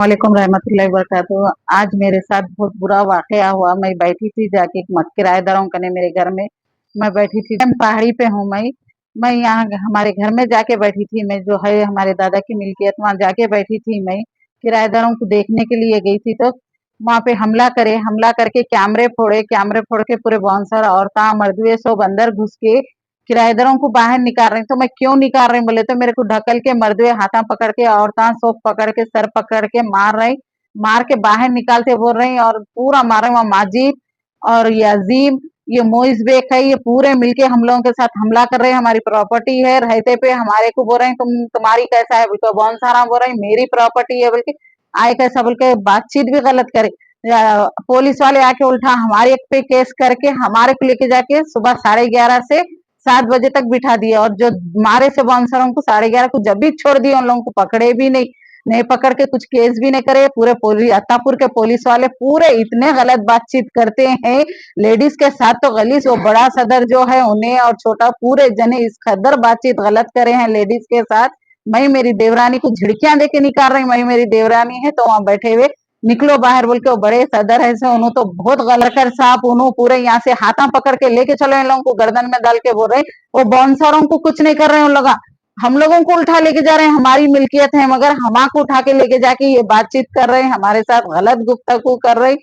वालेकुम रहमतुल्लाहि वबरकातुहू। आज मेरे साथ बहुत बुरा वाकया हुआ। मैं बैठी थी जाके किराएदारों कने मेरे घर में मैं बैठी थी। मैं पहाड़ी पे हूँ। मैं यहाँ हमारे घर में जाके बैठी थी। मैं जो है हमारे दादा की मिल्कियत वहाँ जाके बैठी थी। मैं किराएदारों को देखने के लिए गई थी तो वहाँ पे हमला करके कैमरे फोड़ के पूरे बाउंसर औरतां मर्दवे सब अंदर घुस के किराएदारों को बाहर निकाल रहे हैं। तो मैं क्यों निकाल रही हूँ बोले तो मेरे को ढकल के मर्दवे हाथा पकड़ के औरतां सब पकड़ के सर पकड़ के मार के बाहर निकालते बोल रही और पूरा मार रहे। वहाँ माजिद और ये अजीम ये मोइस बेक है, ये पूरे मिलके हम लोगों के साथ हमला कर रहे हैं। हमारी प्रॉपर्टी है रहते पे हमारे को बोल रहे हैं तुम्हारी कैसा है बोल के कौन सारा बोल रहे हैं मेरी प्रॉपर्टी है बोल के आए कैसा बोल के बातचीत भी गलत करे। पुलिस वाले आके उल्टा हमारे पे केस करके हमारे को लेके जाके सुबह 11:30 से 7 बजे तक बिठा दिए और जो मारे से बाउंसरों को 11:30 को जब भी छोड़ दिए उन लोगों को पकड़े भी नहीं पकड़ के कुछ केस भी नहीं करे। पूरे अत्तापुर के पुलिस वाले पूरे इतने गलत बातचीत करते हैं लेडीज के साथ तो गलीस वो बड़ा सदर जो है उन्हें और छोटा पूरे जने इस कदर बातचीत गलत करे हैं लेडीज के साथ। मैं मेरी देवरानी को झिड़कियां दे के निकाल रही। मैं मेरी देवरानी है तो वहां बैठे हुए निकलो बाहर बोल के वो बड़े सदर है से उन्होंने तो बहुत गलत कर साहब उन्होंने पूरे यहाँ से हाथा पकड़ के लेके चलो इन लोगों को गर्दन में डाल के बोल रहे वो बाउंसरों को कुछ नहीं कर रहे उन लोग हम लोगों को उठा लेके जा रहे हैं। हमारी मिल्कियत है मगर हमा को उठा के लेके जाके ये बातचीत कर रहे हैं हमारे साथ गलत गुफ्तगू कर रहे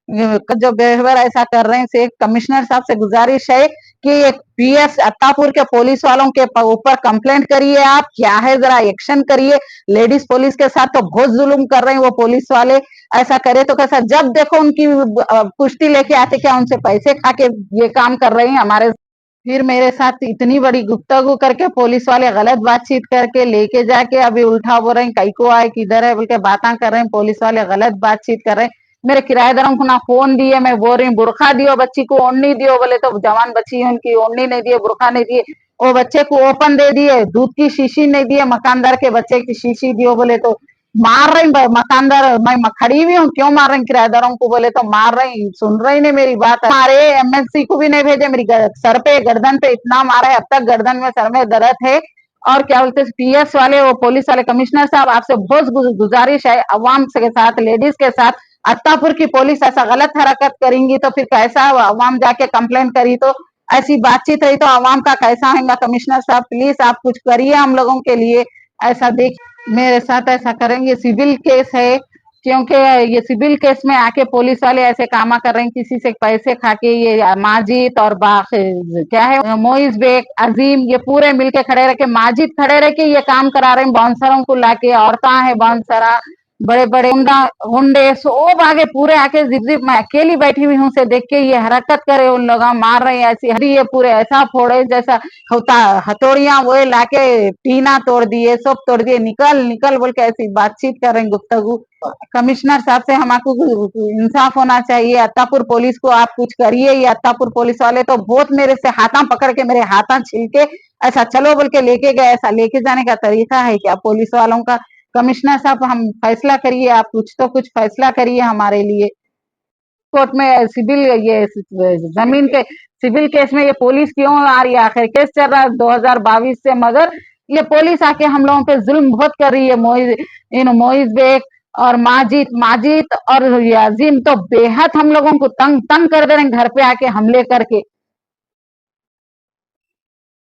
जो बेहतर ऐसा कर रहे हैं से कमिश्नर साहब से गुजारिश है कि एक पीएस अत्तापुर के पुलिस वालों के ऊपर कंप्लेंट करिए। आप क्या है जरा एक्शन करिए। लेडीज पुलिस के साथ तो बहुत जुल्म कर रहे हैं वो पुलिस वाले। ऐसा करे तो कैसा जब देखो उनकी पुष्टि लेके आते क्या उनसे पैसे खा के ये काम कर रहे हैं हमारे। फिर मेरे साथ इतनी बड़ी गुफ्तगू करके पुलिस वाले गलत बातचीत करके लेके जाके अभी उल्टा बोल रहे हैं कई को आए किधर है बोल के बातें कर रहे हैं। पुलिस वाले गलत बातचीत कर रहे हैं। मेरे किराएदारों को ना फोन दिए मैं बोल रही हूँ बुरखा दियो बच्ची को ओढ़नी दियो बोले तो जवान बच्ची है उनकी ओढ़नी नहीं दिए बुरखा नहीं दिए। वो बच्चे को ओपन दे दिए दूध की शीशी नहीं दिए मकानदार के बच्चे की शीशी दियो बोले तो मार रही मकानदार। मैं खड़ी हुई हूँ क्यों मार रही किराएदारों को बोले तो मार रही सुन रही नहीं मेरी बात। हमारे एमएलसी को भी नहीं भेजे मेरी सर पे गर्दन पे इतना मारा है अब तक गर्दन में सर में दर्द है। और क्या बोलते पीएस वाले वो पुलिस वाले कमिश्नर साहब आपसे बहुत गुजारिश है अवाम के साथ लेडीज के साथ अत्तापुर की पुलिस ऐसा गलत हरकत करेंगी तो फिर कैसा अवाम जाके कंप्लेन करी तो ऐसी बातचीत रही तो अवाम का कैसा होगा। कमिश्नर साहब प्लीज आप कुछ करिए हम लोगों के लिए। ऐसा देख मेरे साथ ऐसा करेंगे सिविल केस है क्योंकि ये सिविल केस में आके पुलिस वाले ऐसे कामा कर रहे हैं किसी से पैसे खा के ये माजिद और क्या है मोइस बेग अजीम ये पूरे मिलके खड़े रह के माजिद खड़े रह के ये काम करा रहे हैं बाउंसरों को लाके औरता है बाउंसरा बड़े बड़े हुंडे सब आगे पूरे आके जिप जिप मैं अकेली बैठी हुई हूँ से देख के ये हरकत करे उन लोग मार रहे हैं ऐसी हरी ये पूरे ऐसा फोड़े जैसा होता हथौड़ियां वो लाके टीना तोड़ दिए सब तोड़ दिए निकल निकल बोल के ऐसी बातचीत कर रहे हैं गुफ्तगू। कमिश्नर साहब से हमको इंसाफ होना चाहिए। अत्तापुर पुलिस को आप कुछ करिए। ये अत्तापुर पुलिस वाले तो बहुत मेरे से हाथा पकड़ के मेरे हाथा छील के ऐसा चलो बोल के लेके गए। ऐसा लेके जाने का तरीका है क्या पुलिस वालों का। कमिश्नर साहब हम फैसला करिए आप कुछ फैसला करिए हमारे लिए। कोर्ट में सिविल ये जमीन के सिविल केस में ये पुलिस क्यों आ रही है आखिर केस चल रहा है 2022 से मगर ये पुलिस आके हम लोगों पे जुल्म बहुत कर रही है। मोइज बेग और माजिद और याजीम तो बेहद हम लोगों को तंग तंग कर दे रहे हैं घर पे आके हमले करके।